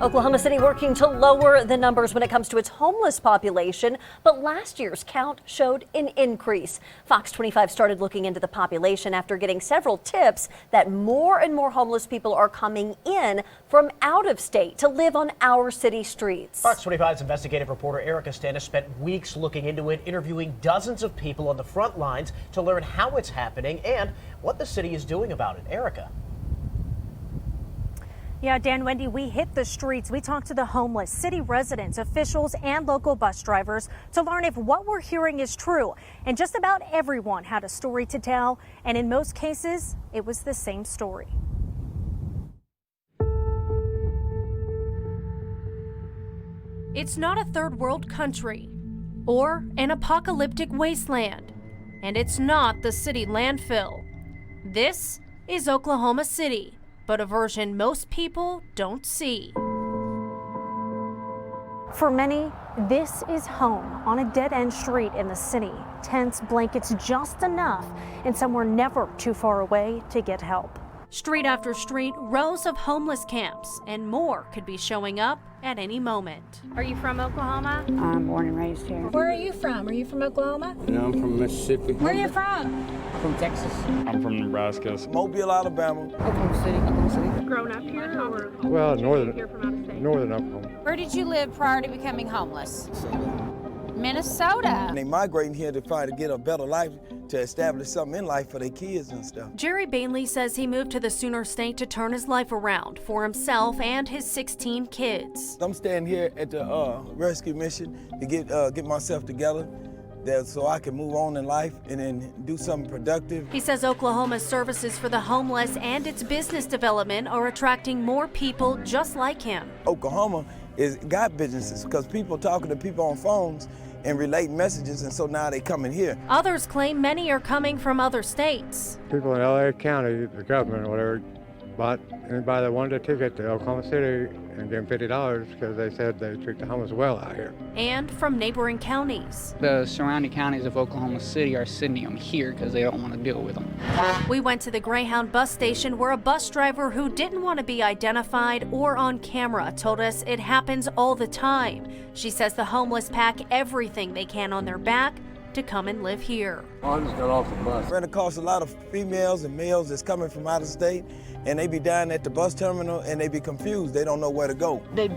Oklahoma City working to lower the numbers when it comes to its homeless population, but last year's count showed an increase. Fox 25 started looking into the population after getting several tips that more and more homeless people are coming in from out of state to live on our city streets. Fox 25's investigative reporter Erica Stannis spent weeks looking into it, interviewing dozens of people on the front lines to learn how it's happening and what the city is doing about it. Erica. Yeah, Dan, Wendy, we hit the streets. We talked to the homeless, city residents, officials, and local bus drivers to learn if what we're hearing is true. And just about everyone had a story to tell, and in most cases, it was the same story. It's not a third world country or an apocalyptic wasteland, and it's not the city landfill. This is Oklahoma City, but a version most people don't see. For many, this is home on a dead-end street in the city. Tents, blankets, just enough, and somewhere never too far away to get help. Street after street, rows of homeless camps, and more could be showing up at any moment. Are you from Oklahoma? I'm born and raised here. Where are you from? Are you from Oklahoma? No, I'm from Mississippi. Where are you from? From Texas. I'm from Nebraska. Mobile, Alabama. Oklahoma City. Oklahoma City. Grown up here or Well, here from out of state? northern Oklahoma. Where did you live prior to becoming homeless? Minnesota. They migrating here to try to get a better life, to establish something in life for their kids and stuff. Jerry Bainley says he moved to the Sooner State to turn his life around for himself and his 16 kids. I'm staying here at the rescue mission to get myself together so I can move on in life and then do something productive. He says Oklahoma's services for the homeless and its business development are attracting more people just like him. Oklahoma got businesses because people talking to people on phones and relate messages, and so now they coming here. Others claim many are coming from other states. People in LA County, the government or whatever, bought anybody that wanted a ticket to Oklahoma City and gave them $50 because they said they treat the homeless well out here. And from neighboring counties. The surrounding counties of Oklahoma City are sending them here because they don't want to deal with them. We went to the Greyhound bus station where a bus driver who didn't want to be identified or on camera told us it happens all the time. She says the homeless pack everything they can on their back to come and live here. I just got off the bus. Rent across a lot of females and males that's coming from out of state, and they be down at the bus terminal and they be confused. They don't know where to go. They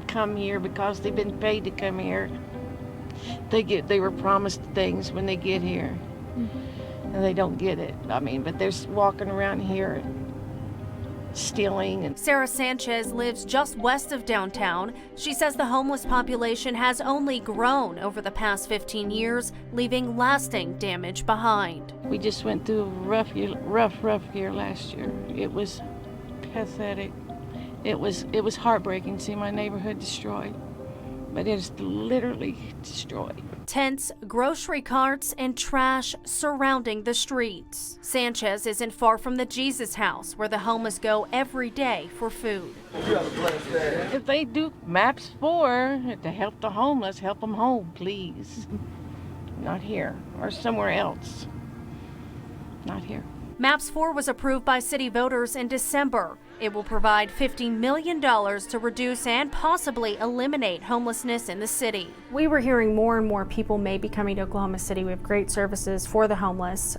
come here because they've been paid to come here. They were promised things when they get here, and they don't get it. I mean, but they're walking around here stealing. And Sarah Sanchez lives just west of downtown. She says the homeless population has only grown over the past 15 years, leaving lasting damage behind. we just went through a rough year last year. It was pathetic. It was heartbreaking to see my neighborhood destroyed, but it is literally destroyed. Tents, grocery carts, and trash surrounding the streets. Sanchez isn't far from the Jesus House, where the homeless go every day for food. If they do MAPS 4 to help the homeless, help them home, please. Not here, or somewhere else. Not here. MAPS 4 was approved by city voters in December. It will provide $15 million to reduce and possibly eliminate homelessness in the city. We were hearing more and more people may be coming to Oklahoma City. We have great services for the homeless,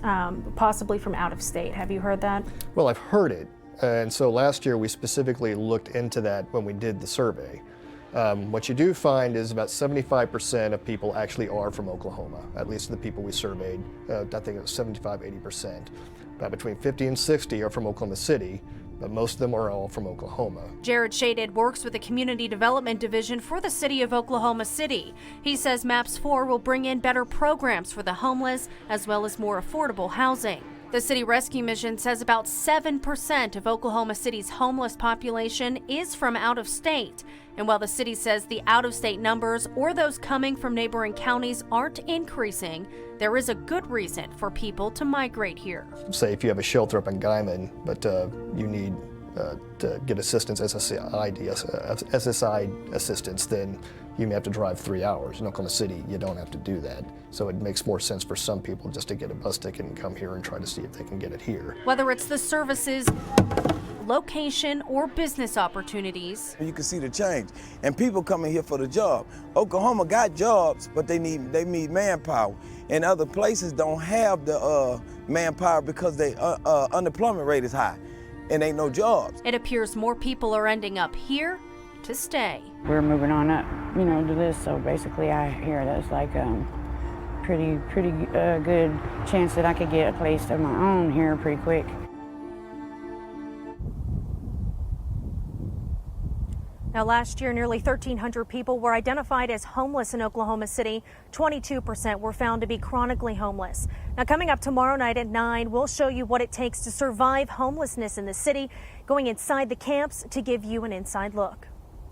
possibly from out of state. Have you heard that? Well, I've heard it. And so last year we specifically looked into that when we did the survey. What you do find is about 75% of people actually are from Oklahoma, at least the people we surveyed. I think it was 75–80%. About between 50 and 60 are from Oklahoma City, but most of them are all from Oklahoma. Jared Shaded works with the Community Development Division for the city of Oklahoma City. He says MAPS 4 will bring in better programs for the homeless as well as more affordable housing. The City Rescue Mission says about 7% of Oklahoma City's homeless population is from out of state. And while the city says the out-of-state numbers or those coming from neighboring counties aren't increasing, there is a good reason for people to migrate here. Say if you have a shelter up in Guyman, but you need to get assistance, SSI assistance, then you may have to drive 3 hours. In Oklahoma City, you don't have to do that. So it makes more sense for some people just to get a bus ticket and come here and try to see if they can get it here. Whether it's the services location or business opportunities. You can see the change, and people coming here for the job. Oklahoma got jobs, but they need manpower, and other places don't have the manpower because they unemployment rate is high, and ain't no jobs. It appears more people are ending up here to stay. We're moving on up, to this. So basically, I hear that's like pretty good chance that I could get a place of my own here pretty quick. Now, last year, nearly 1,300 people were identified as homeless in Oklahoma City. 22% were found to be chronically homeless. Now, coming up tomorrow night at 9, we'll show you what it takes to survive homelessness in the city, going inside the camps to give you an inside look.